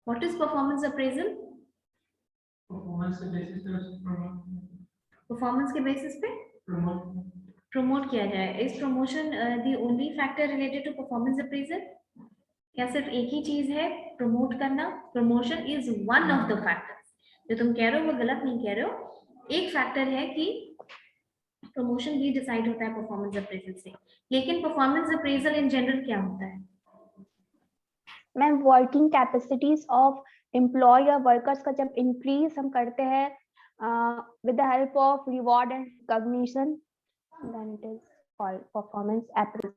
What is performance appraisal? Performance के basis पे promote किया जाए। Is promotion the only factor related to performance appraisal? क्या सिर्फ एक ही चीज है प्रमोट करना? Promotion is one of the factors. जो तुम कह रहे हो वो गलत नहीं कह रहे हो, एक फैक्टर है कि प्रमोशन भी डिसाइड होता है परफॉर्मेंस अप्रेजल से। लेकिन परफॉर्मेंस अप्रेजल इन जनरल क्या होता है? Ma'am working capacities of employ या वर्कर्स का जब इंक्रीज हम करते हैं with the help of reward and recognition, then it is called performance appraisal.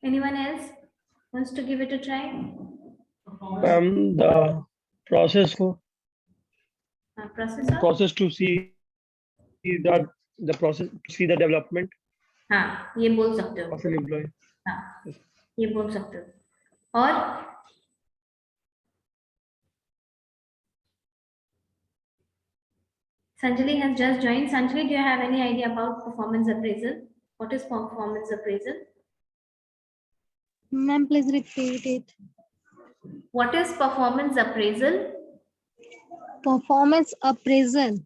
Anyone else wants to give it a try? The process for process to see the process to see the development हाँ, ये बोल सकते हो। of an employee. हाँ, ये बोल सकते हो। और Sanjali has just joined. Sanjali, do you have any idea about performance appraisal? What is performance appraisal? Ma'am, please repeat it. What is performance appraisal? Performance appraisal.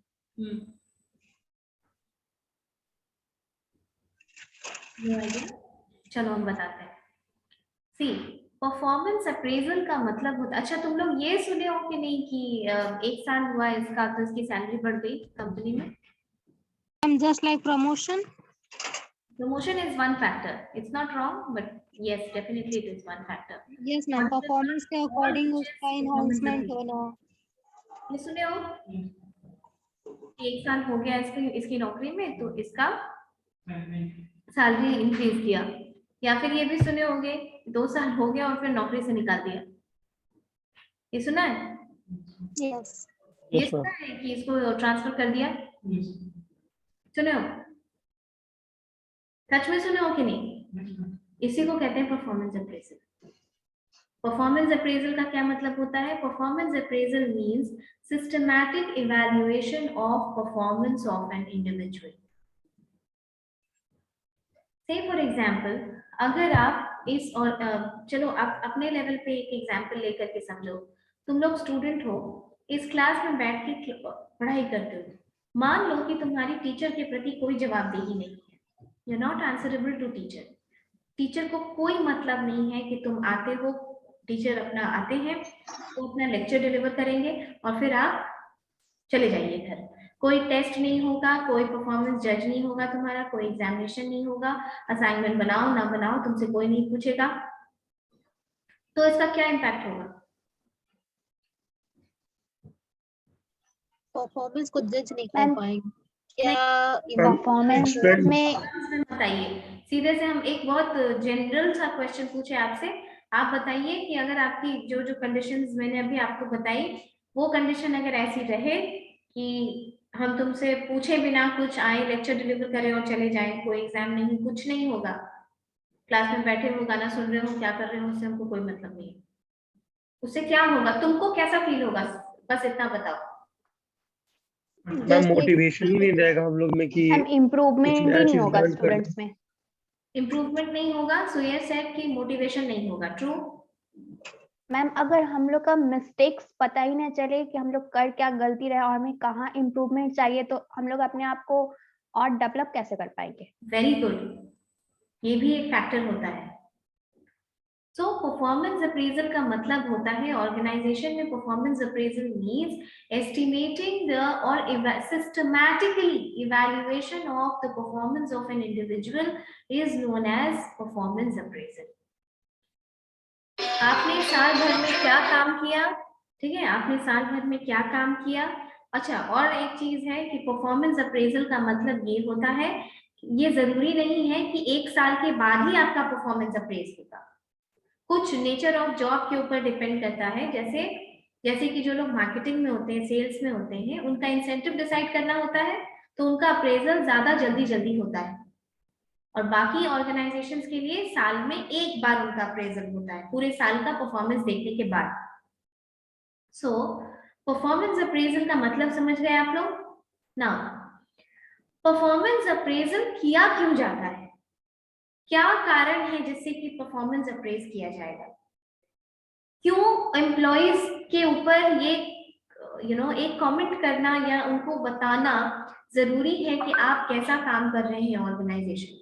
No idea? चलो हम बताते हैं। See, परफॉर्मेंस अप्रेजल का मतलब होता, अच्छा तुम लोग ये सुने हो कि नहीं कि एक साल हुआ इसका तो इसकी सैलरी बढ़ गई कंपनी में? Just like promotion. Promotion is one factor. It's not wrong, but yes, definitely it is one factor. Yes, ma'am. Performance के according उसका enhancement होना. ये सुने हो? एक साल हो गया इसकी नौकरी में तो इसका सैलरी इंक्रीज किया। या फिर ये भी सुने होंगे 2 साल हो गया और फिर नौकरी से निकाल दिया। ये सुना है? Yes. ये सुना है कि इसको ट्रांसफर कर दिया? सुने हो? सच में सुने हो कि नहीं? इसी को कहते हैं परफॉर्मेंस अप्रेजल। परफॉर्मेंस अप्रेजल का क्या मतलब होता है? Performance appraisal means systematic evaluation of performance of an individual. से फॉर एग्जांपल, अगर आप इस और चलो आप अपने लेवल पे एक एग्जांपल लेकर के समझो। तुम लोग स्टूडेंट हो, इस क्लास में बैठ के पढ़ाई करते हो। मान लो कि तुम्हारी टीचर के प्रति कोई जवाबदेही नहीं है, you are not answerable to teacher. Teacher को कोई मतलब नहीं है कि तुम आते हो, टीचर अपना आते हैं तो अपना लेक्चर डिलीवर करेंगे और फिर आप चले जाइए घर। कोई टेस्ट नहीं होगा, कोई परफॉर्मेंस जज नहीं होगा तुम्हारा, कोई एग्जामिनेशन नहीं होगा, असाइनमेंट बनाओ ना बनाओ तुमसे कोई नहीं पूछेगा। तो इसका क्या इम्पैक्ट होगा? परफॉर्मेंस को जज नहीं कर पाएंगे क्या? परफॉर्मेंस में बताइए, सीधे से हम एक बहुत जनरल सा क्वेश्चन पूछे आपसे। आप बताइए कि अगर आपकी जो जो कंडीशंस मैंने अभी आपको बताई, वो कंडीशन अगर ऐसी रहे कि हम तुमसे पूछे बिना कुछ आए, लेक्चर डिलीवर करें और चले जाएं, कोई एग्जाम नहीं, कुछ नहीं होगा, क्लास में बैठे हो, गाना सुन रहे हो, क्या कर रहे हो, उससे हमको कोई मतलब नहीं है, उससे क्या होगा? तुमको कैसा फील होगा? बस इतना बताओ। मोटिवेशन ही नहीं रहेगा हम लोग में कि इम्प्रूवमेंट ही नहीं होगा स्टूडेंट्स में। इम्प्रूवमेंट नहीं होगा, सो ये सेड कि मोटिवेशन नहीं होगा। ट्रू मैम, अगर हम लोग का मिस्टेक्स पता ही ना चले कि हम लोग कर क्या गलती रहा और हमें कहाँ इम्प्रूवमेंट चाहिए, तो हम लोग अपने आप को और डेवलप कैसे कर पाएंगे? वेरी गुड, ये भी एक फैक्टर होता है। सो परफॉर्मेंस अप्रेजल का मतलब होता है, ऑर्गेनाइजेशन में performance appraisal means estimating the और systematically evaluation of the performance of an individual is known as performance appraisal. आपने साल भर में क्या काम किया, ठीक है, आपने साल भर में क्या काम किया। अच्छा, और एक चीज है कि परफॉर्मेंस अप्रेजल का मतलब ये होता है, ये जरूरी नहीं है कि 1 साल के बाद ही आपका परफॉर्मेंस अप्रेज होगा। कुछ नेचर ऑफ जॉब के ऊपर डिपेंड करता है। जैसे कि जो लोग मार्केटिंग में होते हैं, सेल्स में होते हैं, उनका इंसेंटिव डिसाइड करना होता है, तो उनका अप्रेजल ज्यादा जल्दी होता है। और बाकी ऑर्गेनाइजेशंस के लिए साल में 1 बार उनका अप्रेजल होता है, पूरे साल का परफॉर्मेंस देखने के बाद। सो परफॉर्मेंस अप्रेजल का मतलब समझ गए आप लोग? नाउ परफॉर्मेंस अप्रेजल किया क्यों जाता है? क्या कारण है जिससे कि परफॉर्मेंस अप्रेज किया जाएगा? क्यों एम्प्लॉयज के ऊपर ये एक कमेंट करना या उनको बताना जरूरी है कि आप कैसा काम कर रहे हैं organization.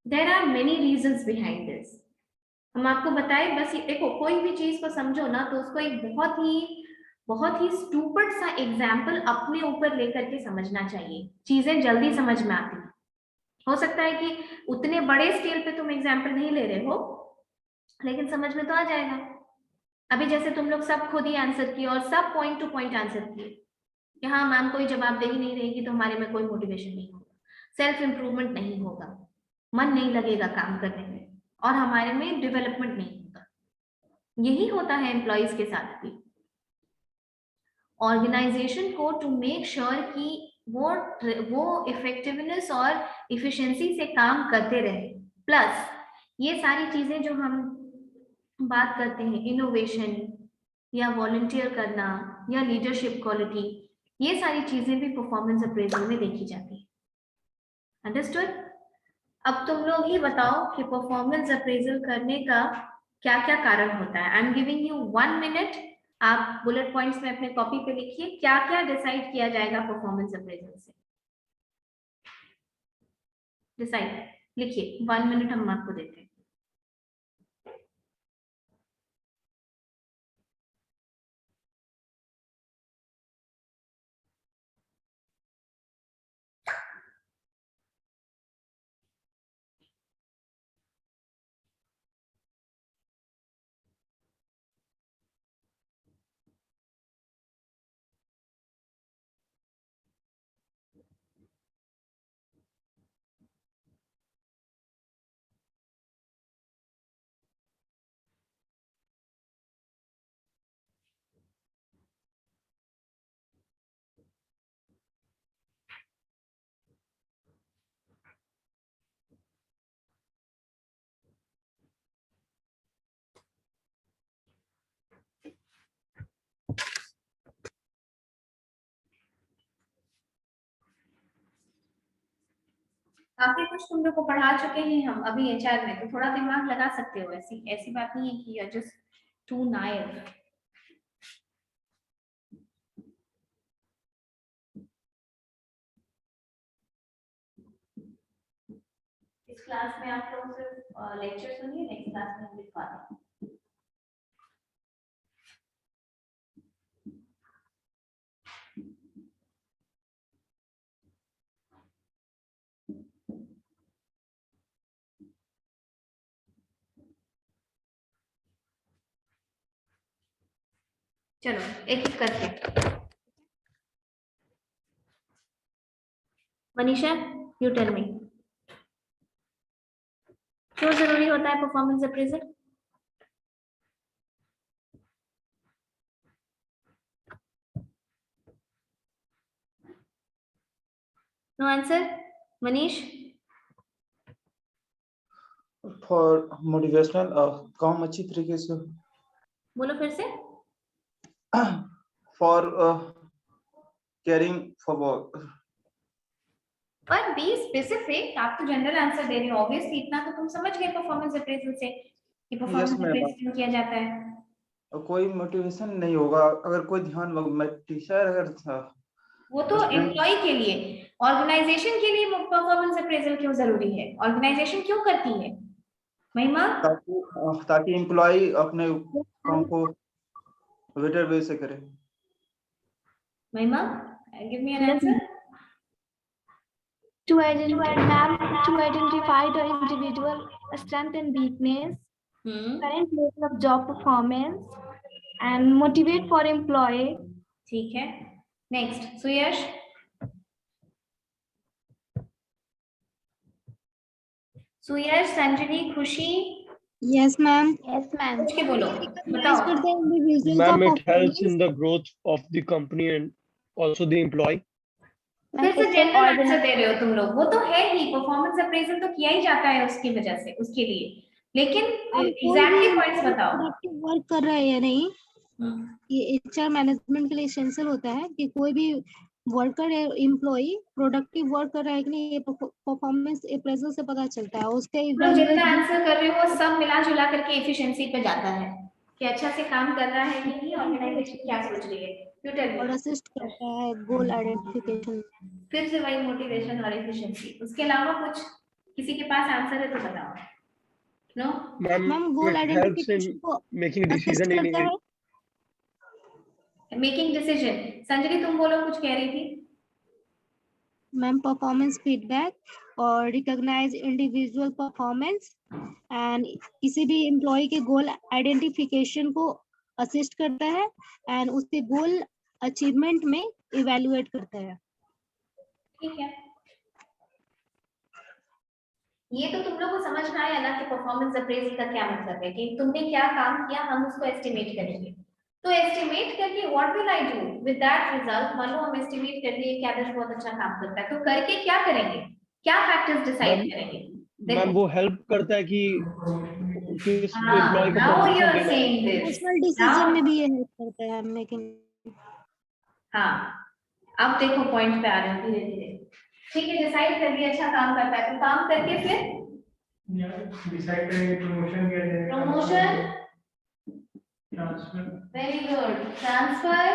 There are many reasons behind this. हम आपको बताए बस देखो, कोई भी चीज को समझो ना तो उसको एक बहुत ही स्टूपिड सा एग्जाम्पल अपने ऊपर लेकर के समझना चाहिए, चीजें जल्दी समझ में आती हैं। हो सकता है कि उतने बड़े स्केल पे तुम एग्जाम्पल नहीं ले रहे हो, लेकिन समझ में तो आ जाएगा। अभी जैसे तुम लोग सब खुद ही आंसर किए और सब पॉइंट टू पॉइंट आंसर किए कि हाँ मैम कोई जवाबदेही नहीं रहेगी तो हमारे में कोई मोटिवेशन नहीं होगा, सेल्फ इंप्रूवमेंट नहीं होगा, मन नहीं लगेगा काम करने में और हमारे में डेवलपमेंट नहीं होगा। यही होता है एम्प्लॉयज के साथ भी। ऑर्गेनाइजेशन को टू मेक श्योर कि वो इफेक्टिवनेस और इफिशिएंसी से काम करते रहे, प्लस ये सारी चीजें जो हम बात करते हैं, इनोवेशन या वॉलंटियर करना या लीडरशिप क्वालिटी, ये सारी चीजें भी परफॉर्मेंस अप्रेजल में देखी जाती है। अंडरस्टूड? अब तुम लोग ही बताओ कि परफॉर्मेंस अप्रेजल करने का क्या क्या कारण होता है। I am giving you 1 minute, आप बुलेट पॉइंट्स में अपने कॉपी पे लिखिए क्या क्या डिसाइड किया जाएगा परफॉर्मेंस अप्रेजल से। डिसाइड लिखिए, 1 मिनट हम आपको देते हैं। काफी कुछ तुम लोग को पढ़ा चुके हैं हम अभी एचआर में, तो थोड़ा दिमाग लगा सकते हो। ऐसी ऐसी बात नहीं है कि you are just too naive. इस क्लास में आप लोग सिर्फ लेक्चर सुनिए, नेक्स्ट क्लास में हम लिखवा देंगे। चलो एक एक करके। मनीषा यू टेल मी, क्यों जरूरी होता है performance appraisal? No answer? Manish? For motivational काम अच्छी तरीके से, बोलो फिर से। For caring for work. पर बी स्पेसिफिक, आप तो जनरल आंसर दे रहे हो, ऑब्वियसली इतना तो तुम समझ गए परफॉर्मेंस अप्रेजल से कि परफॉर्मेंस Yes, ma'am. अप्रेजल क्यों किया जाता है। कोई मोटिवेशन नहीं होगा अगर कोई ध्यान, मैं टीचर अगर था वो तो एम्प्लॉय के लिए, ऑर्गेनाइजेशन के लिए परफॉर्मेंस अप्रेजल क्यों जरूरी है? ऑर्गेनाइजेशन क्यों करती है महिमा? ताकि एम्प्लॉय अपने काम को बेटर वे से करे। महिमा give me an answer. To identify the individual strength and weakness, current level of job performance, and motivate for employee. ठीक है, नेक्स्ट सुयश। सुयश, संजनी, खुशी। Yes, ma'am. Yes, ma'am. कुछ के बोलो, Recognize बताओ। the individual Ma'am, का it helps performance. in the growth of the company and also the employee. फिर से It's an general answer organ- दे रहे हो तुम लोग, वो तो है ही, परफॉर्मेंस अप्रेजल तो किया ही जाता है उसकी वजह से, उसके लिए, लेकिन अब कोई एग्जैक्टली भी पॉइंट्स बताओ। प्रोडक्टिव वर्क कर रहा है या नहीं, ये एचआर मैनेजमेंट के लिए एसेंशियल होता है कि कोई भी वर्कर है, एम्प्लॉय प्रोडक्टिव वर्क कर रहा है कि नहीं, ये परफॉर्मेंस अप्रेजल से पता चलता है। उसके तो जितना आंसर कर रहे हो वो सब मिला जुला करके एफिशिएंसी पे जाता है। कि अच्छा से काम कर रहा है कि नहीं, ऑर्गेनाइजेशन क्या सोच रही है। यू टेल और मी। असिस्ट करता है गोल आइडेंटिफिकेशन। फिर से वही मोटिवेशन और एफिशिएंसी, उसके अलावा कुछ किसी के पास आंसर है तो बताओ। No Ma'am, ma'am goal it helps identification in को making असिस्ट decision in करता it. है। Making decision. संजनी तुम बोलो, कुछ कह रही थी। मैम परफॉर्मेंस फीडबैक और रिकॉग्नाइज इंडिविजुअल परफॉर्मेंस एंड किसी भी एम्प्लॉय के गोल आइडेंटिफिकेशन को असिस्ट करता है एंड उसके गोल अचीवमेंट में इवैल्यूएट करता है। ठीक है, ये तो तुम लोग को समझ में आया ना कि परफॉर्मेंस अप्रेजल का क्या मतलब है, कि तुमने क्या काम किया हम उसको एस्टिमेट करेंगे। तो एस्टिमेट करके what will I do with that result. मान लो हम एस्टिमेट कर लिए कि आदर्श बहुत अच्छा काम करता है, तो करके क्या करेंगे, क्या फैक्टर्स डिसाइड मैम करेंगे। मैम देखो, वो हेल्प करता है कि किस हाँ, एम्प्लॉय को नाउ यू प्रमोशन आर देना है। सेइंग दिस पर्सनल डिसीजन में भी ये हेल्प करता है मेकिंग। हाँ, अब देखो पॉइंट पे आ रहे हो धीरे धीरे। ठीक है, डिसाइड कर लिया अच्छा काम करता है, तो काम करके फिर डिसाइड करेंगे प्रमोशन किया जाएगा, promotion, transfer, very good, transfer,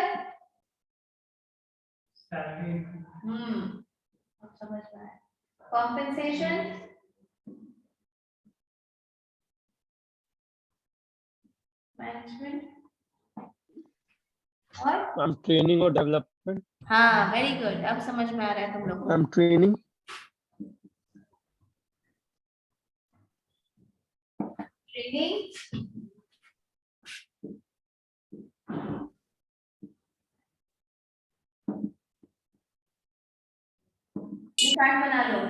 salary, अब समझ में आया, कॉम्पेंसेशन, मैनेजमेंट, और मैम ट्रेनिंग और डेवलपमेंट। हाँ वेरी गुड, अब समझ में आ रहा है तुम लोग को। मैम ट्रेनिंग, ट्रेनिंग, चार्ट बना लो।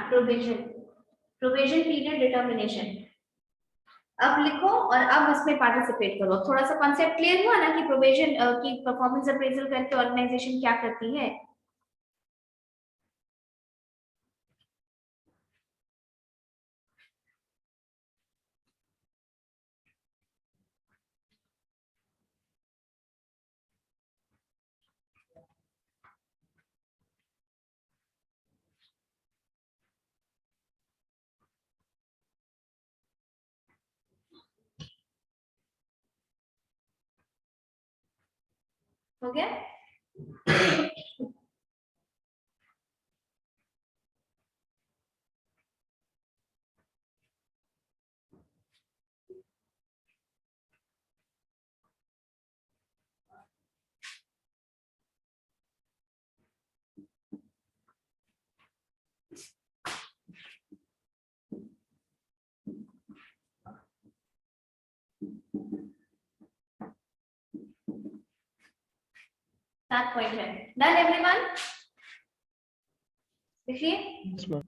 Provision, provision period determination. अब लिखो और अब इसमें पार्टिसिपेट करो। थोड़ा सा कॉन्सेप्ट क्लियर हुआ ना कि प्रोविजन की परफॉर्मेंस अप्रेजल करके ऑर्गेनाइजेशन क्या करती है। हो गया? सात पॉइंट है। Done everyone? देखिए, चलो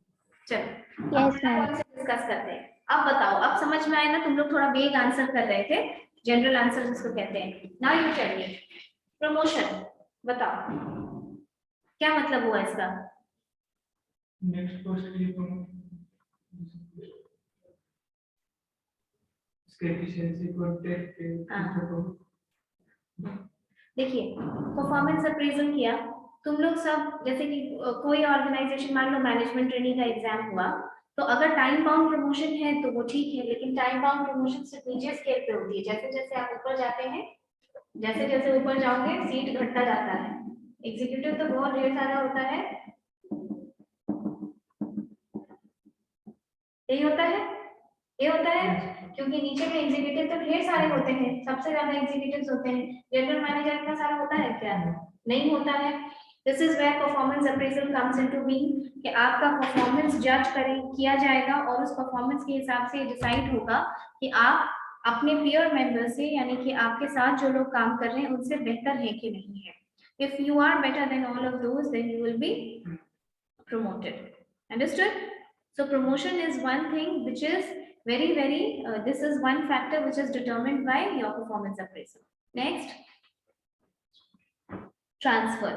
Yes, ma'am. डिस्कस करते हैं। अब बताओ, अब समझ में आया ना? तुम लोग थोड़ा वेग आंसर कर रहे थे, जनरल आंसर जिसको कहते हैं। Now you tell me, promotion बताओ क्या मतलब हुआ इसका। नेक्स्ट पोस्ट के लिए इसके एफिशिएंसी को टेस्ट के देखिए, परफॉर्मेंस अप्रेजल किया तुम लोग सब, जैसे कि कोई ऑर्गेनाइजेशन, मान लो मैनेजमेंट ट्रेनिंग का एग्जाम हुआ, तो अगर टाइम बाउंड प्रमोशन है तो वो ठीक है, लेकिन टाइम बाउंड प्रमोशन सिर्फ निजी स्केल पे होती है। जैसे जैसे आप ऊपर जाते हैं जैसे जैसे ऊपर जाओगे सीट घटता जाता है। एग्जीक्यूटिव तो बहुत ढेर सारा होता है, यही होता है, ये होता है, क्योंकि नीचे में एग्जीक्यूटिव तो ढेर सारे होते हैं, सबसे ज्यादा एग्जीक्यूटिव्स होते हैं। जनरल मैनेजर इतना सारा होता है क्या? नहीं होता है। This is where performance appraisal comes into being, कि आपका परफॉर्मेंस जज किया जाएगा और उस परफॉर्मेंस के हिसाब से डिसाइड होगा कि आप अपने पीयर मेंबर से, यानी कि आपके साथ जो लोग काम कर रहे हैं उनसे बेहतर है कि नहीं है। If you are better than all of those then you will be promoted. Understood? So promotion is one thing which is very this is one factor which is determined by your performance appraisal. Next, transfer.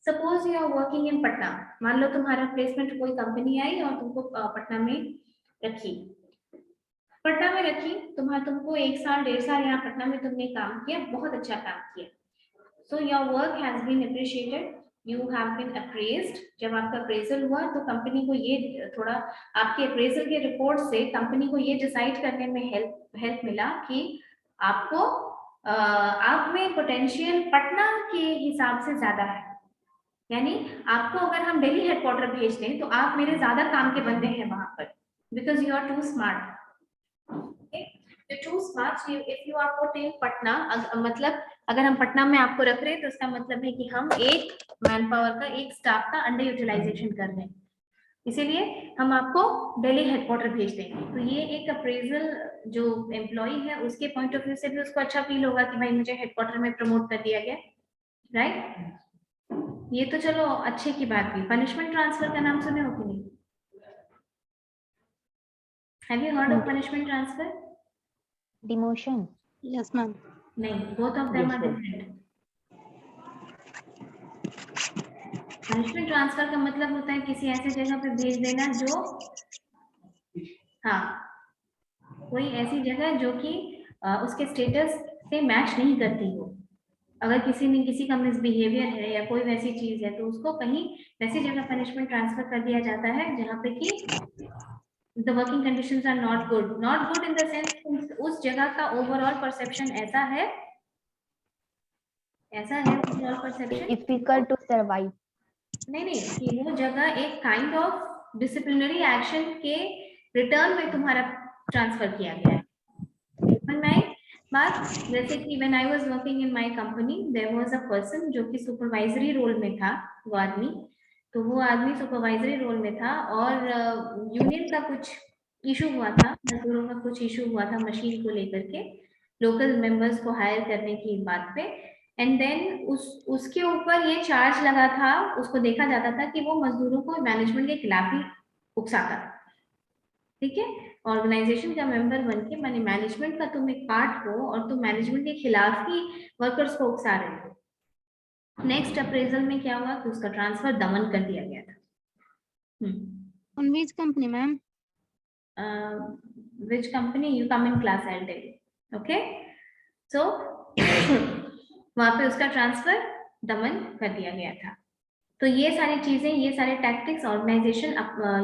Suppose you are working in Patna. मान लो तुम्हारा placement कोई company आई और तुमको पटना में रखी, तुमको 1 साल 1.5 साल यहाँ पटना में तुमने काम किया, बहुत अच्छा काम किया। So your work has been appreciated, you have been appraised. जब आपका अप्रेजल हुआ तो कंपनी को ये थोड़ा आपके अप्रेजल के रिपोर्ट से कंपनी को ये डिसाइड करने में हेल्प मिला कि आपको आप में पोटेंशियल पटना के हिसाब से ज्यादा है। यानी आपको अगर हम दिल्ली हेडक्वार्टर भेज दें तो आप मेरे ज्यादा काम के बंदे हैं वहां पर, because you are too smart. Too smart, if you are put in Patna, मतलब अगर हम पटना में आपको रख रहे हैं तो इसका मतलब है कि हम एक मैन पावर का, एक स्टाफ का अंडर यूटिलाइजेशन कर रहे हैं, इसीलिए हम आपको दिल्ली हेडक्वार्टर भेज देंगे। तो ये एक अप्रेजल जो एम्प्लॉय है उसके पॉइंट ऑफ व्यू से भी उसको अच्छा फील होगा कि भाई मुझे हेडक्वार्टर में प्रमोट कर दिया गया, राइट। ये तो चलो अच्छे की बात हुई। पनिशमेंट ट्रांसफर का नाम सुने हो कि नहीं? Have you heard of punishment transfer? Demotion. Yes, ma'am. नहीं, both of them Yes, are ma'am. different. Punishment transfer का मतलब होता है किसी ऐसे जगह पे भेज देना जो, हाँ, कोई ऐसी जगह जो कि उसके स्टेटस से मैच नहीं करती हो। अगर किसी ने किसी का मिसबिहेवियर है या कोई वैसी चीज है तो उसको कहीं वैसी जगह पनिशमेंट ट्रांसफर कर दिया जाता है जहाँ पे कि the working conditions are not good in the sense उस जगह का ओवरऑल परसेप्शन ऐसा है overall perception difficult to survive. नहीं, कि वो जगह एक काइंड ऑफ डिसिप्लिनरी एक्शन के रिटर्न में तुम्हारा ट्रांसफर किया गया है। बात जैसे कि when I was working in my company there was a person जो कि सुपरवाइजरी रोल में था, वो आदमी सुपरवाइजरी रोल में था और यूनियन का कुछ इशू हुआ था, मजदूरों का कुछ इशू हुआ था मशीन को लेकर के, लोकल मेंबर्स को हायर करने की बात पे। एंड देन उसके ऊपर ये चार्ज लगा था, उसको देखा जाता था कि वो मजदूरों को मैनेजमेंट के खिलाफ ही उकसाता था। ठीक है, ऑर्गेनाइजेशन का मेंबर बन के, माने मैनेजमेंट का तुम एक पार्ट हो और तुम मैनेजमेंट के खिलाफ ही वर्कर्स को उकसा रहे हो। नेक्स्ट अप्रेजल में क्या हुआ कि उसका ट्रांसफर दमन कर दिया गया था। On which company, ma'am? Which company? You come in class, I'll tell you. Okay, so वहां पे उसका ट्रांसफर दमन कर दिया गया था। तो ये सारी चीजें, ये सारे टैक्टिक्स ऑर्गेनाइजेशन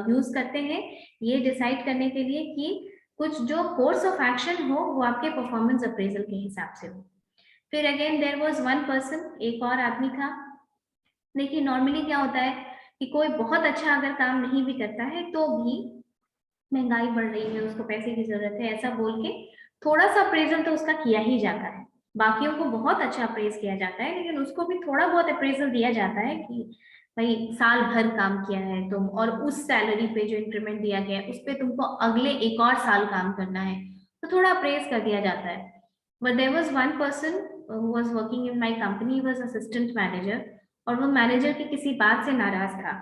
यूज करते हैं ये डिसाइड करने के लिए कि कुछ जो कोर्स ऑफ एक्शन हो वो आपके परफॉर्मेंस अप्रेजल के हिसाब से हो। फिर again there was one person, एक और आदमी था। देखिए नॉर्मली क्या होता है कि कोई बहुत अच्छा अगर काम नहीं भी करता है तो भी महंगाई बढ़ रही है, उसको पैसे की जरूरत है, ऐसा बोल के थोड़ा सा अप्रेजल तो उसका किया ही जाता है। बाकियों को बहुत अच्छा अप्रेज किया जाता है, लेकिन उसको भी थोड़ा बहुत अप्रेजल दिया जाता है कि भाई साल भर काम किया है तुम, और उस सैलरी पे जो इंक्रीमेंट दिया गया है उस पे तुमको अगले एक और साल काम करना है, तो थोड़ा अप्रेज कर दिया जाता है। But there was one person who was working in my company, was assistant manager, और वो मैनेजर की किसी बात से नाराज था।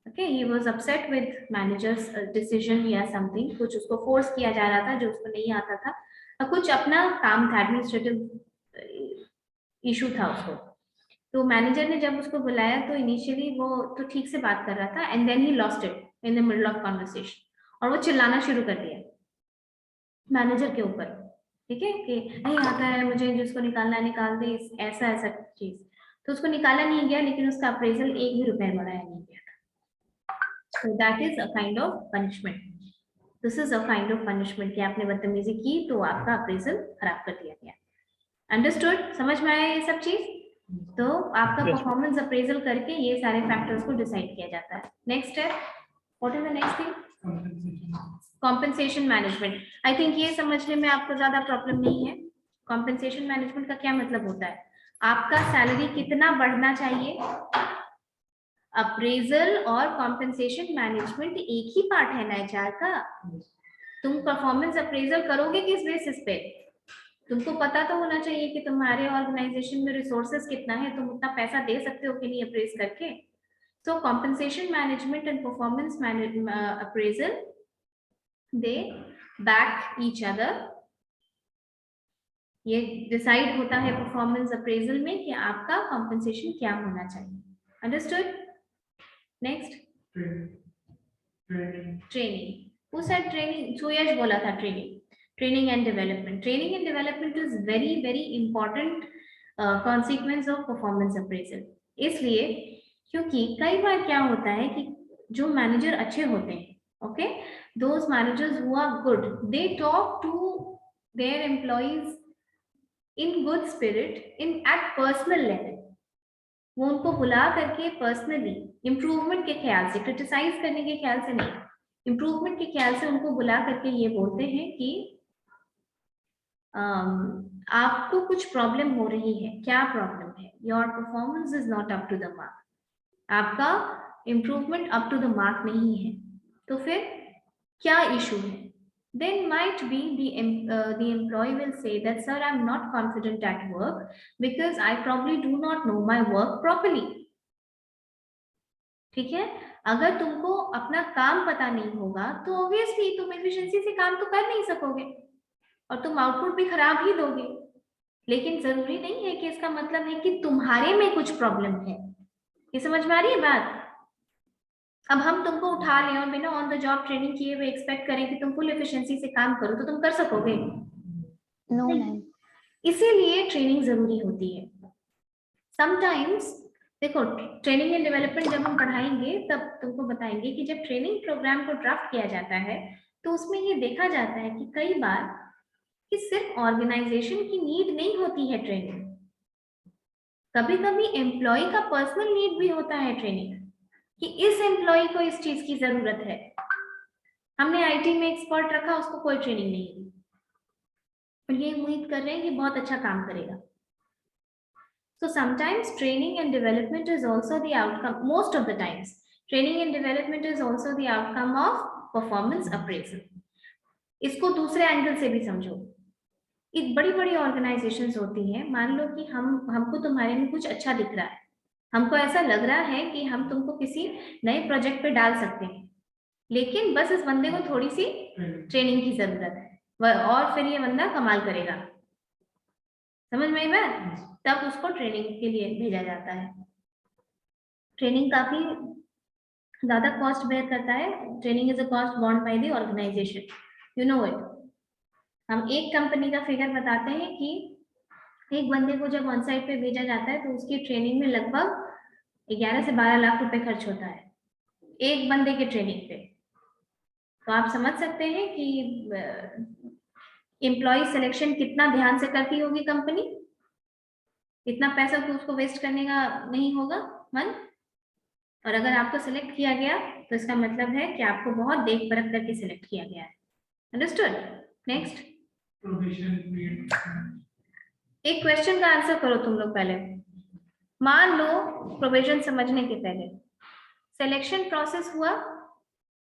Okay, he was upset with manager's decision या something, कुछ उसको फोर्स किया जा रहा था जो उसको नहीं आता था, और कुछ अपना काम था, एडमिनिस्ट्रेटिव इशू था उसको। तो मैनेजर ने जब उसको बुलाया तो इनिशियली वो तो ठीक से बात कर रहा था, and then he lost it in the middle of conversation, और वो चिल्लाना शुरू कर दिया मैनेजर के ऊपर। ठीक है, कि नहीं आता है मुझे, जिसको निकालना है निकाल दे, ऐसा ऐसा चीज। तो उसको निकाला नहीं गया, लेकिन उसका अप्रेजल 1 भी रुपया बढ़ाया नहीं गया। So that is a kind of punishment. This is a kind of punishment कि आपने बदतमीजी की तो आपका अप्रेजल खराब कर दिया गया। अंडरस्टूड? समझ में आया ये सब चीज? तो आपका Yes. परफॉर्मेंस अप्रेजल करके ये सारे फैक्टर्स को डिसाइड किया जाता है। नेक्स्ट है, what is the next thing? Compensation management. I think ये समझने में आपको ज्यादा प्रॉब्लम नहीं है। कॉम्पेंसेशन मैनेजमेंट का क्या मतलब होता है? आपका सैलरी कितना बढ़ना चाहिए। अप्रेजल और कॉम्पेंसेशन मैनेजमेंट एक ही पार्ट है ना एचआर का। तुम परफॉर्मेंस अप्रेजल करोगे किस बेसिस पे? तुमको पता तो होना चाहिए कि तुम्हारे ऑर्गेनाइजेशन में रिसोर्सेज कितना है, तुम उतना पैसा दे सकते हो कि नहीं अप्रेज करके। So compensation management and performance appraisal, they back each other. ये डिसाइड होता है परफॉर्मेंस अप्रेजल में कि आपका कॉम्पेंसेशन क्या होना चाहिए। Understood? Next, training. Who said training? सूयश बोला था training. Training and development. Training and development is very very important consequence of performance appraisal. इसलिए क्योंकि कई बार क्या होता है कि जो मैनेजर अच्छे होते हैं, okay, those managers who are good, they talk to their employees in good spirit, in at personal level. वो उनको बुला करके पर्सनली इम्प्रूवमेंट के ख्याल से, क्रिटिसाइज करने के ख्याल से नहीं, इम्प्रूवमेंट के ख्याल से उनको बुला करके ये बोलते हैं कि आपको कुछ प्रॉब्लम हो रही है। क्या प्रॉब्लम है? Your performance is not up to the mark. आपका improvement up to the mark नहीं है। तो फिर क्या इशू है? Then might be the employee will say that, sir, I'm not confident at work because I probably do not know my work properly. ठीक है? अगर तुमको अपना काम पता नहीं होगा तो ऑब्वियसली तुम एफिशिएंसी से काम तो कर नहीं सकोगे और तुम आउटपुट भी खराब ही दोगे। लेकिन जरूरी नहीं है कि इसका मतलब है कि तुम्हारे में कुछ प्रॉब्लम है। ये समझ में आ रही है बात? अब हम तुमको उठा लें और बिना ऑन द जॉब ट्रेनिंग किए हुए एक्सपेक्ट करें कि तुम फुल एफिशिएंसी से काम करो तो तुम कर सकोगे? No ma'am. इसीलिए ट्रेनिंग जरूरी होती है। समटाइम्स देखो, ट्रेनिंग एंड डेवलपमेंट जब हम पढ़ाएंगे तब तुमको बताएंगे कि जब ट्रेनिंग प्रोग्राम को ड्राफ्ट किया जाता है तो उसमें ये देखा जाता है कि कई बार कि सिर्फ ऑर्गेनाइजेशन की नीड नहीं होती है ट्रेनिंग, कभी कभी एम्प्लॉय का पर्सनल नीड भी होता है ट्रेनिंग, कि इस एम्प्लॉय को इस चीज की जरूरत है। हमने आईटी में एक्सपर्ट रखा, उसको कोई ट्रेनिंग नहीं दी और ये उम्मीद कर रहे हैं कि बहुत अच्छा काम करेगा। So sometimes training and development is also the outcome, most of the times training and development is also the outcome of performance appraisal. इसको दूसरे एंगल से भी समझो। एक बड़ी बड़ी ऑर्गेनाइजेशंस होती हैं, मान लो कि हमको तुम्हारे में कुछ अच्छा दिख रहा है, हमको ऐसा लग रहा है कि हम तुमको किसी नए प्रोजेक्ट पे डाल सकते हैं, लेकिन बस इस बंदे को थोड़ी सी ट्रेनिंग की जरूरत है और फिर ये बंदा कमाल करेगा। समझ में आई बात? तब उसको ट्रेनिंग के लिए भेजा जाता है। ट्रेनिंग काफी ज्यादा कॉस्ट बेयर करता है। Training is a cost borne by the organisation, you know it. हम एक कंपनी का फिगर बताते हैं कि एक बंदे को जब ऑन साइट पे भेजा जाता है तो उसकी ट्रेनिंग में लगभग 11 से 12 लाख रुपए खर्च होता है एक बंदे के ट्रेनिंग पे। तो आप समझ सकते हैं कि एम्प्लॉय सिलेक्शन कितना ध्यान से करती होगी कंपनी। इतना पैसा तो उसको वेस्ट करने का नहीं होगा मन। और अगर आपको सिलेक्ट किया गया तो इसका मतलब है कि आपको बहुत देख परख करके सिलेक्ट किया गया है। अंडरस्टूड? नेक्स्ट, एक क्वेश्चन का आंसर करो तुम लोग पहले। मान लो प्रोविजन समझने के पहले सिलेक्शन प्रोसेस हुआ,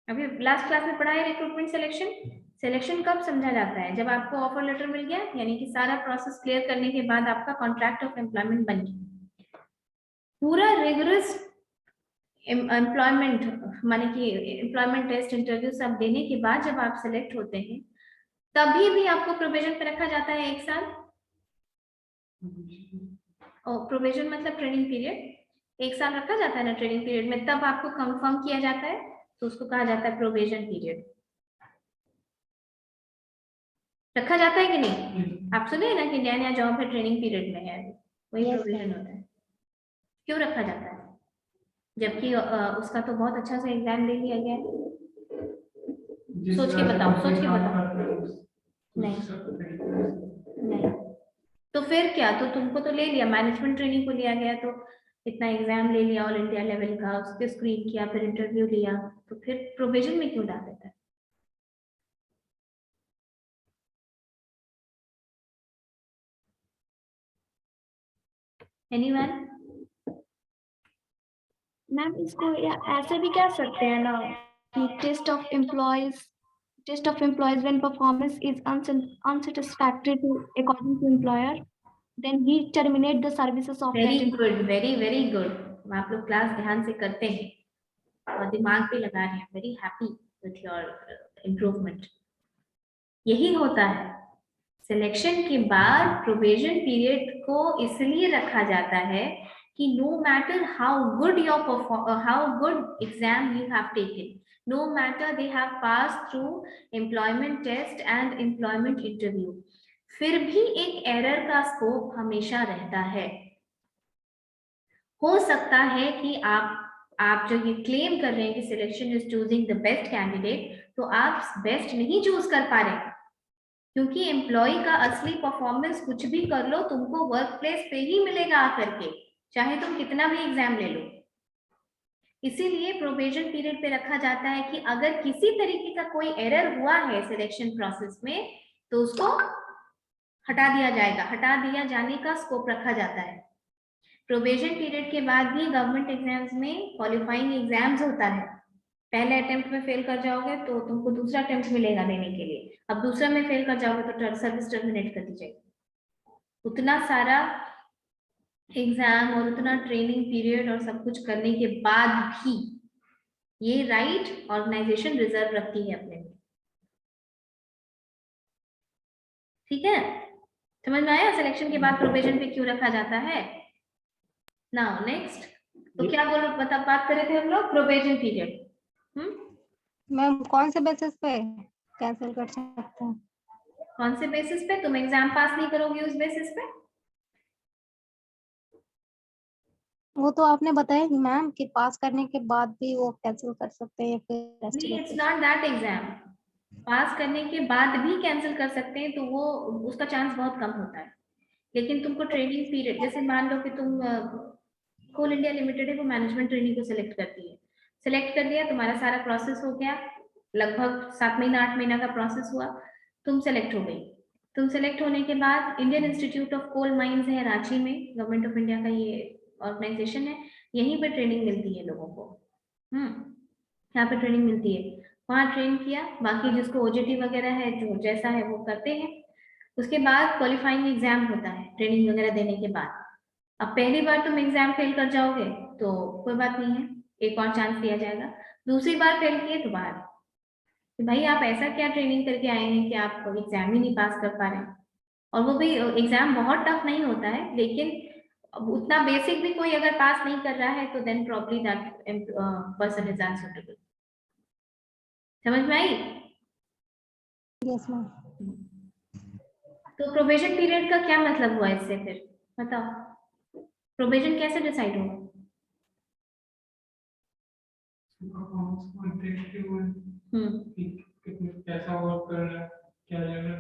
अभी लास्ट क्लास में पढ़ा है रिक्रूटमेंट सिलेक्शन। सिलेक्शन कब समझा जाता है? जब आपको ऑफर लेटर मिल गया, यानी कि सारा प्रोसेस क्लियर करने के बाद आपका कॉन्ट्रैक्ट ऑफ एम्प्लॉयमेंट बन गया। पूरा रिगरस एम्प्लॉयमेंट माने कि एम्प्लॉयमेंट टेस्ट इंटरव्यू सब देने के बाद जब आप सिलेक्ट होते हैं तभी भी आपको प्रोविजन पे रखा जाता है 1 साल। और प्रोविजन मतलब ट्रेनिंग पीरियड 1 साल रखा जाता है ना ट्रेनिंग पीरियड में, तब आपको कंफर्म किया जाता है तो उसको कहा जाता है प्रोविजन पीरियड। रखा जाता है कि नहीं? आप सुने ना कि नया नया जॉब है ट्रेनिंग पीरियड में है, वही Yes, प्रोविजन ma'am. होता है। क्यों रखा जाता है? जबकि उसका तो बहुत अच्छा से एग्जाम ले लिया गया है। सोच के बताओ, सोच के बताओ। नहीं नहीं, तो तो फिर क्या, तो तुमको तो ले लिया, मैनेजमेंट ट्रेनिंग को लिया गया, तो इतना एग्जाम ले लिया ऑल इंडिया लेवल का, उसके स्क्रीन किया, फिर इंटरव्यू लिया, तो फिर प्रोविजन में क्यों डाल देता है? एनीवन? मैम इसको ऐसे भी कह सकते हैं ना कि test of employees when performance is unsatisfactory to according to employer, then he terminate the services of very that good, very very good. आप लोग क्लास ध्यान से करते हैं और दिमाग भी लगा रहे हैं। Very happy with your improvement. यही होता है, सिलेक्शन के बाद प्रोविजन पीरियड को इसलिए रखा जाता है कि no matter how good exam you have taken, no matter they have pass through employment test and employment interview, फिर भी एक एरर का स्कोप हमेशा रहता है। हो सकता है कि आप जो ये क्लेम कर रहे हैं कि selection is choosing the best candidate, तो आप बेस्ट नहीं चूज कर पा रहे, क्योंकि एम्प्लॉय का असली परफॉर्मेंस कुछ भी कर लो तुमको वर्क प्लेस पे ही मिलेगा आकर के, चाहे तुम कितना भी एग्जाम ले लो। इसीलिए प्रोबेशन पीरियड पे रखा जाता है कि अगर किसी तरीके का कोई एरर हुआ है सिलेक्शन प्रोसेस में, तो उसको हटा दिया जाएगा, हटा दिया जाने का स्कोप रखा जाता है। प्रोबेशन पीरियड के बाद भी गवर्नमेंट एग्जाम्स में क्वालिफाइंग एग्जाम्स होता है। पहले अटेम्प्ट में फेल कर जाओगे तो तुमको दूसरा अटेम्प्ट मिलेगा देने के लिए, अब दूसरा में फेल कर जाओगे तो सर्विस टर्मिनेट कर दी जाएगी। उतना सारा एग्जाम और उतना ट्रेनिंग पीरियड और सब कुछ करने के बाद भी ये राइट ऑर्गेनाइजेशन रिजर्व रखती है अपने में। ठीक है, समझ में आया सिलेक्शन के बाद प्रोबेशन पे क्यों रखा जाता है? नाउ नेक्स्ट, तो क्या बोलो, बात कर रहे थे हम लोग प्रोबेशन पीरियड। मैम कौन से बेसिस पे कैंसिल कर सकते हैं? कौन से बेसिस पे? तुम एग्जाम पास नहीं करोगे उस बेसिस पे? वो तो आपने बताया कि मैम कि पास करने के बाद भी वो कैंसिल कर सकते हैं फिर नहीं, इट्स नॉट दैट एग्जाम। पास करने के बाद भी कैंसिल कर सकते हैं, तो वो उसका चांस बहुत कम होता है। लेकिन तुमको ट्रेनिंग पीरियड, जैसे मान लो कि तुम कोल इंडिया लिमिटेड है, वो मैनेजमेंट ट्रेनिंग को सिलेक्ट करती है, सिलेक्ट कर लिया, तुम्हारा सारा प्रोसेस हो गया, लगभग 7 महीना 8 महीना का प्रोसेस हुआ, तुम सेलेक्ट हो गई। तुम सेलेक्ट होने के बाद Indian institute of coal mines है रांची में, गवर्नमेंट ऑफ इंडिया का ये ऑर्गेनाइजेशन है, यहीं पे ट्रेनिंग मिलती है लोगों को। यहाँ पे ट्रेनिंग मिलती है, वहाँ ट्रेन किया, बाकी जिसको ओजेटी वगैरह है जो जैसा है वो करते हैं। उसके बाद क्वालिफाइंग एग्जाम होता है ट्रेनिंग वगैरह देने के बाद। अब पहली बार तुम एग्जाम फेल कर जाओगे तो कोई बात नहीं है, एक और चांस दिया जाएगा। दूसरी बार फेल किए तो बाहर, तो भाई आप ऐसा क्या ट्रेनिंग करके आए हैं कि आप एग्जाम ही नहीं पास कर पा रहे हैं। और वो भी एग्जाम बहुत टफ नहीं होता है, लेकिन उतना बेसिक भी कोई अगर पास नहीं कर रहा है तो then probably that person is unsuitable. समझ में आई? Yes ma'am. तो प्रोबेशन पीरियड का क्या मतलब हुआ इससे, फिर बताओ प्रोबेशन कैसे डिसाइड होगा? परफॉर्मेंस को देख के वो कि कितने कैसा वर्क कर रहा है, क्या लेवल,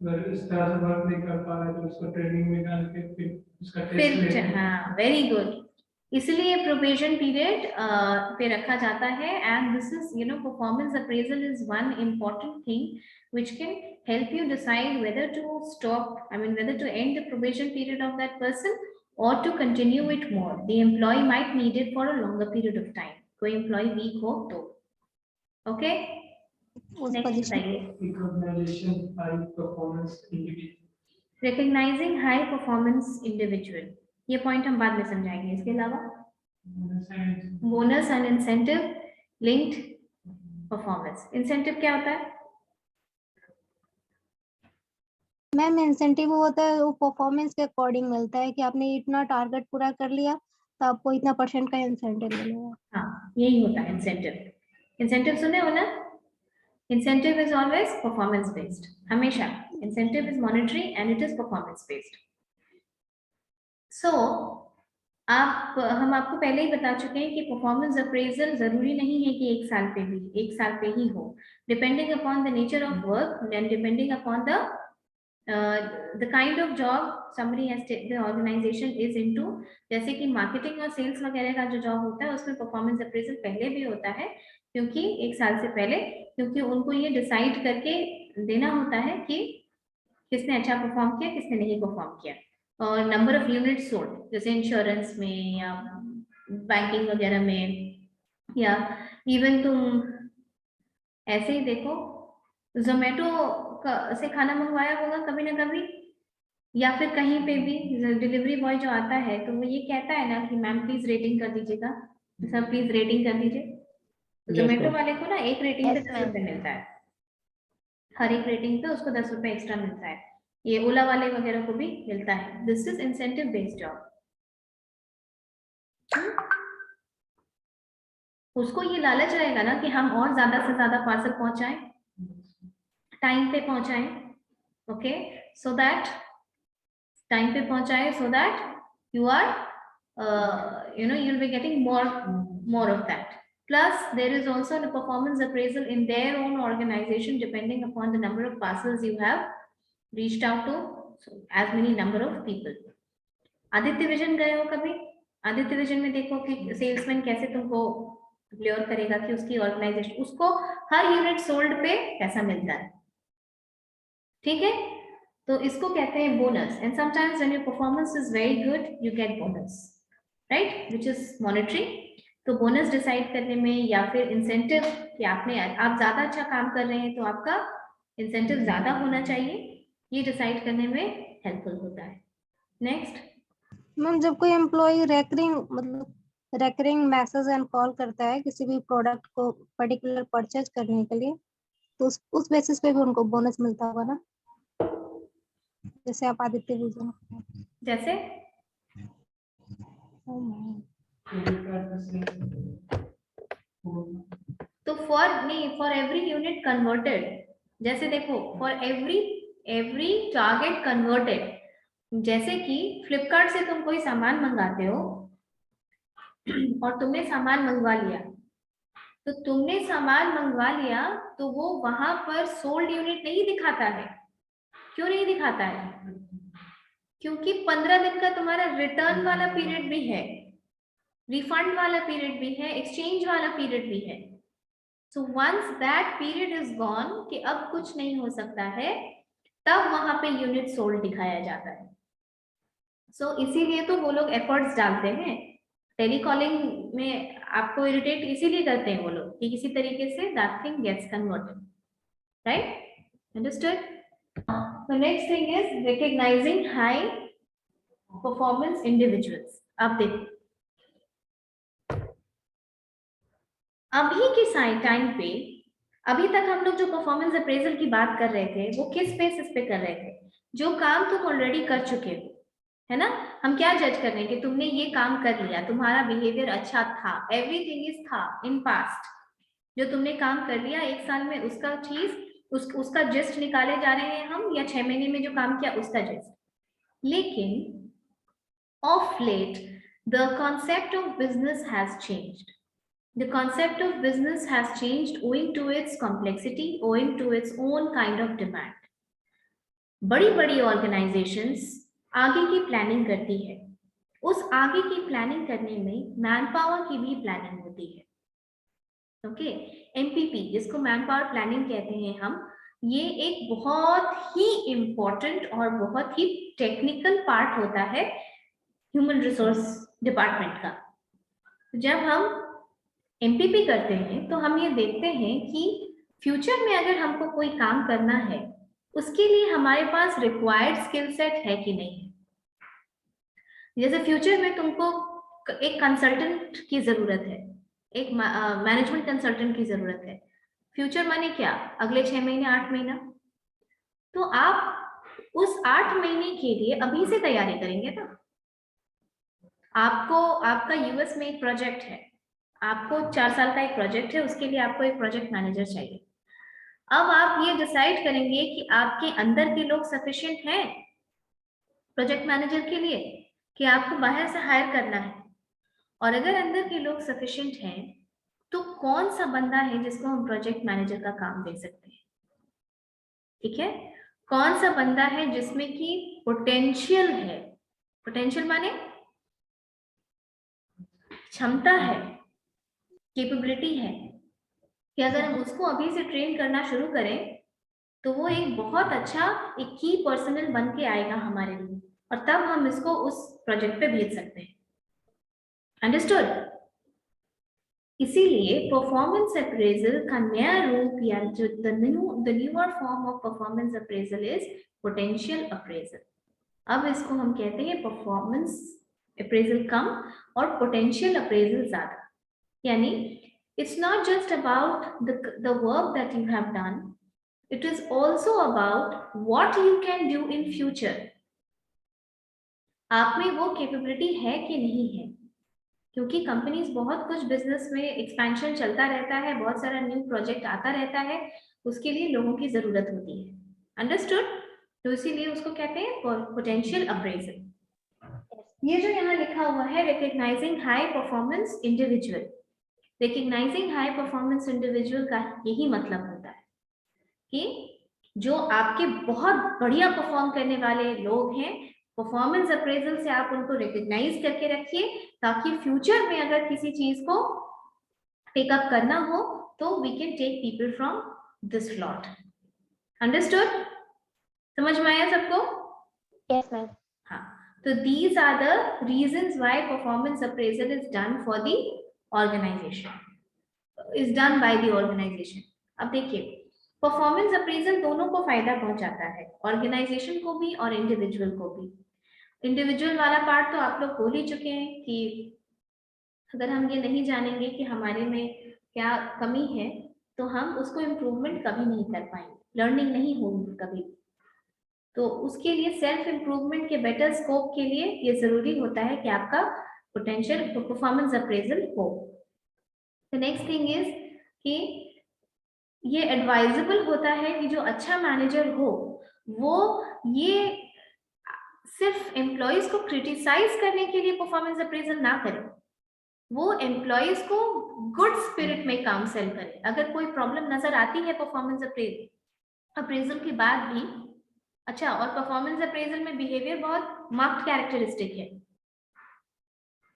अगर इस तरह से वर्क नहीं कर पा रहा है तो उसको ट्रेनिंग में डाल के फिर उसका टेस्ट लेते हैं। हाँ, वेरी गुड। इसलिए प्रोबेशन पीरियड पे रखा जाता है, and this is performance appraisal is one important thing which can help you decide whether to stop, whether to end the probation period of that person or to continue it more. The employee might need it for a longer period of time. कोई employee weak हो तो, okay? Next बताइए। Recognition high performance individual. Recognizing high performance individual, ये point हम बाद में समझाएंगे। इसके अलावा bonus and incentive linked performance. Incentive क्या होता है? मैम इंसेंटिव वो होता है, वो परफॉर्मेंस के अकॉर्डिंग मिलता है कि आपने इतना टारगेट पूरा कर लिया तो आपको इतना % का इंसेंटिव मिलेगा। हाँ, यही होता है इंसेंटिव। इंसेंटिव सुने हो ना? Incentive is always performance based, हमेशा। Incentive is monetary and it is performance based. So हम आपको पहले ही बता चुके हैं कि परफॉर्मेंस अप्रेजल जरूरी नहीं है कि एक साल पे ही हो, depending upon the nature of work and depending upon the the kind of job somebody has the organization is into, जैसे कि मार्केटिंग और सेल्स वगैरह का जो जॉब होता है उसमें परफॉर्मेंस अप्रेजल पहले भी होता है, क्योंकि 1 साल से पहले, क्योंकि उनको ये डिसाइड करके देना होता है कि किसने अच्छा परफॉर्म किया, किसने नहीं परफॉर्म किया। और नंबर ऑफ यूनिट सोल्ड, जैसे इंश्योरेंस में या बैंकिंग वगैरह में, या इवन तुम ऐसे ही देखो, जोमेटो से खाना मंगवाया होगा कभी ना कभी, या फिर कहीं पे भी डिलीवरी बॉय जो आता है तो वो ये कहता है ना कि मैम प्लीज रेटिंग कर दीजिएगा, सर प्लीज रेटिंग कर दीजिए। तो जोमेटो वाले को ना एक रेटिंग पे 10 रुपए मिलता है, हर एक रेटिंग पे उसको 10 रुपए एक्स्ट्रा मिलता है। ये ओला वाले वगैरह को भी मिलता है। This is incentive based job. उसको ये लालच रहेगा ना कि हम और ज्यादा से ज्यादा पार्सल पहुंचाएं, टाइम पे पहुंचाएं, ओके, सो दैट टाइम पे पहुंचाएं, so that you are you'll be getting more of that. Plus there is also a performance appraisal in their own organization depending upon the number of parcels you have reached out to, so as many number of people. Aditya vision गए हो कभी? Aditya vision में देखो कि salesman कैसे तुमको clear करेगा कि उसकी ऑर्गेनाइजेशन, उसको हर यूनिट सोल्ड पे पैसा मिलता है, ठीक है? तो इसको कहते हैं bonus. And sometimes when your performance is very good you get bonus, right, which is monetary. तो बोनस डिसाइड करने में या फिर इंसेंटिव कि आप ज्यादा अच्छा काम कर रहे हैं तो आपका इंसेंटिव ज्यादा होना चाहिए, ये डिसाइड करने में हेल्पफुल होता है। नेक्स्ट मैम, जब कोई employee recurring message and call करता है किसी भी प्रोडक्ट को पर्टिकुलर परचेज करने के लिए, तो उस बेसिस पे भी उनको बोनस मिलता होगा ना, जैसे आप आदित्य विजन जैसे तो फॉर एवरी यूनिट कन्वर्टेड, जैसे देखो फॉर एवरी टारगेट कन्वर्टेड, जैसे कि फ्लिपकार्ट से तुम कोई सामान मंगाते हो और तुमने सामान मंगवा लिया, तो तुमने सामान मंगवा लिया तो वो वहां पर सोल्ड यूनिट नहीं दिखाता है। क्यों नहीं दिखाता है? क्योंकि 15 दिन का तुम्हारा रिटर्न वाला पीरियड भी है, रिफंड वाला पीरियड भी है, एक्सचेंज वाला पीरियड भी है। So once that period is gone कि अब कुछ नहीं हो सकता है, तब वहां पे यूनिट सोल्ड दिखाया जाता है। सो इसीलिए तो वो लोग एफर्ट्स डालते हैं। टेलीकॉलिंग में आपको इरिटेट इसीलिए करते हैं वो लोग कि किसी तरीके से that thing gets converted, right? Understood? The next thing is recognizing high performance individuals. अब देखो, अभी के टाइम पे, अभी तक हम लोग जो परफॉर्मेंस अप्रेजल की बात कर रहे थे वो किस बेसिस पे कर रहे थे? जो काम तुम ऑलरेडी कर चुके हो, है ना? हम क्या जज कर रहे हैं कि तुमने ये काम कर लिया, तुम्हारा बिहेवियर अच्छा था, एवरीथिंग इज था इन पास्ट, जो तुमने काम कर लिया 1 साल में, उसका चीज उसका जस्ट निकाले जा रहे हैं हम, या 6 महीने में जो काम किया उसका जस्ट। लेकिन of let the concept of business has changed. The concept of business has changed owing to its complexity, owing to its own kind of demand. बड़ी-बड़ी organizations आगे की प्लानिंग करती है। उस आगे की प्लानिंग करने में मैन पावर की भी प्लानिंग होती है। ओके, एमपीपी जिसको मैन पावर प्लानिंग कहते हैं हम, ये एक बहुत ही इम्पोर्टेंट और बहुत ही टेक्निकल पार्ट होता है ह्यूमन रिसोर्स डिपार्टमेंट का। जब हम एमपीपी करते हैं तो हम ये देखते हैं कि फ्यूचर में अगर हमको कोई काम करना है, उसके लिए हमारे पास रिक्वायर्ड स्किल सेट है कि नहीं। जैसे फ्यूचर में तुमको एक कंसल्टेंट की जरूरत है, एक मैनेजमेंट कंसल्टेंट की जरूरत है। फ्यूचर माने क्या? अगले 6 महीने, 8 महीना। तो आप उस 8 महीने के लिए अभी से तैयारी करेंगे ना। आपका यूएस में एक प्रोजेक्ट है, आपको 4 साल का एक प्रोजेक्ट है, उसके लिए आपको एक प्रोजेक्ट मैनेजर चाहिए। अब आप ये डिसाइड करेंगे कि आपके अंदर के लोग सफिशिएंट हैं प्रोजेक्ट मैनेजर के लिए, कि आपको बाहर से हायर करना है। और अगर अंदर के लोग सफिशिएंट हैं तो कौन सा बंदा है जिसको हम प्रोजेक्ट मैनेजर का काम दे सकते हैं? ठीक है, कौन सा बंदा है जिसमें कि पोटेंशियल है, पोटेंशियल माने क्षमता है, कैपेबिलिटी है, कि अगर हम उसको अभी से ट्रेन करना शुरू करें तो वो एक बहुत अच्छा एक की पर्सनल बन के आएगा हमारे लिए, और तब हम इसको उस प्रोजेक्ट पे भेज सकते हैं। अंडरस्टूड? इसीलिए परफॉर्मेंस अप्रेजल का नया रूप या जो the newer form of performance appraisal is potential appraisal. अब इसको हम कहते हैं परफॉर्मेंस अप्रेजल कम और पोटेंशियल अप्रेजल ज्यादा। यानी it's not just about the work that you have done, it is also about what you can do in future। आप में वो कैपेबिलिटी है कि नहीं है, क्योंकि कंपनीज बहुत कुछ बिजनेस में एक्सपेंशन चलता रहता है, बहुत सारा न्यू प्रोजेक्ट आता रहता है, उसके लिए लोगों की जरूरत होती है। अंडरस्टूड? तो इसीलिए उसको कहते हैं पोटेंशियल अप्रेजल। ये जो यहाँ लिखा हुआ है recognising high performance individual, recognising high performance individual का यही मतलब होता है कि जो आपके बहुत बढ़िया परफॉर्म करने वाले लोग हैं, परफॉर्मेंस अप्रेजल से आप उनको रिकग्नाइज करके रखिए, ताकि फ्यूचर में अगर किसी चीज को टेकअप करना हो तो we can take people from this lot. Understood? समझ में आया सबको? Yes ma'am. हाँ, तो these are the reasons why performance appraisal is done for the organisation, is done by the organisation. अब देखिए, परफॉर्मेंस अप्रेजल दोनों को फायदा पहुंचाता है, ऑर्गेनाइजेशन को भी और इंडिविजुअल को भी। इंडिविजुअल वाला पार्ट तो आप लोग बोल ही चुके हैं कि अगर हम ये नहीं जानेंगे कि हमारे में क्या कमी है तो हम उसको इम्प्रूवमेंट कभी नहीं कर पाएंगे, लर्निंग नहीं होगी कभी। तो उसके लिए सेल्फ इम्प्रूवमेंट के बेटर स्कोप के लिए ये जरूरी होता है कि आपका पोटेंशियल परफॉर्मेंस अप्रेजल हो। द नेक्स्ट थिंग इज कि ये एडवाइजेबल होता है कि जो अच्छा मैनेजर हो वो ये सिर्फ एम्प्लॉयज को क्रिटिसाइज करने के लिए परफॉर्मेंस अप्रेजल ना करे, वो एम्प्लॉयज को गुड स्पिरिट में काउंसल करे। अगर कोई प्रॉब्लम नजर आती है परफॉर्मेंस अप्रेजल के बाद भी, अच्छा, और परफॉर्मेंस अप्रेजल में बिहेवियर बहुत मार्क्ड कैरेक्टरिस्टिक है।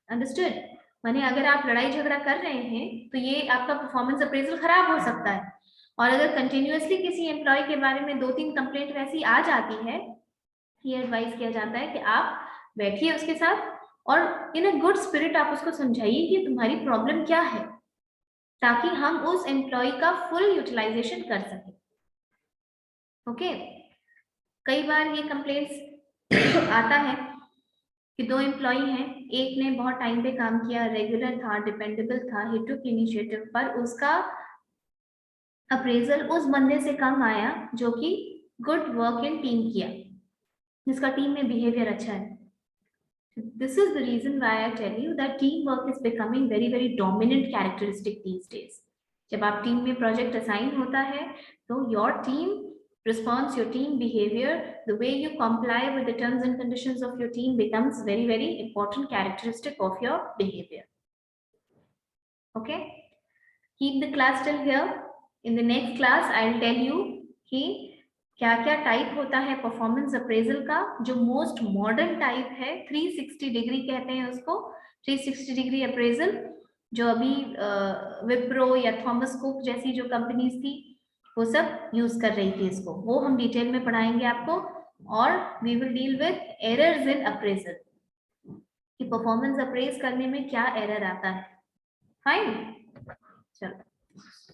अंडरस्टूड? माने अगर आप लड़ाई झगड़ा कर रहे हैं तो ये आपका परफॉर्मेंस अप्रेजल खराब हो सकता है, और अगर कंटिन्यूअसली किसी एम्प्लॉय के बारे में 2-3 कंप्लेंट वैसी आ जाती है, ये एडवाइस किया जाता है कि आप बैठिए उसके साथ और इन अ गुड स्पिरिट आप उसको समझाइए कि तुम्हारी प्रॉब्लम क्या है, ताकि हम उस एम्प्लॉय का फुल यूटिलाइजेशन कर सकें। ओके? कई बार ये कंप्लेंट्स आता है कि 2 एम्प्लॉय हैं, एक ने बहुत टाइम पे काम किया, रेगुलर था, डिपेंडेबल था, ही टुक इनिशिएटिव, पर उसका अप्रेजल उस बंदे से कम आया जो कि गुड वर्क इन टीम किया, जिसका टीम में बिहेवियर अच्छा है। This is the reason why I tell you that teamwork is becoming very dominant characteristic these days. जब आप टीम में प्रोजेक्ट असाइन होता है तो your team response, your team behavior, the way you comply with the terms and conditions of your team becomes very important characteristic of your behavior. Okay? Keep the class till here. In the next class, I'll tell you कि क्या क्या type होता है performance appraisal का। जो most modern type है 360 degree कहते हैं उसको, 360 डिग्री अप्रेजल, जो अभी विप्रो या थॉमस कुक जैसी जो कंपनीज थी वो सब यूज कर रही थी इसको, वो हम डिटेल में पढ़ाएंगे आपको। और we will deal with errors in appraisal, कि परफॉर्मेंस अप्रेज करने में क्या एरर आता है। फाइन, चलो।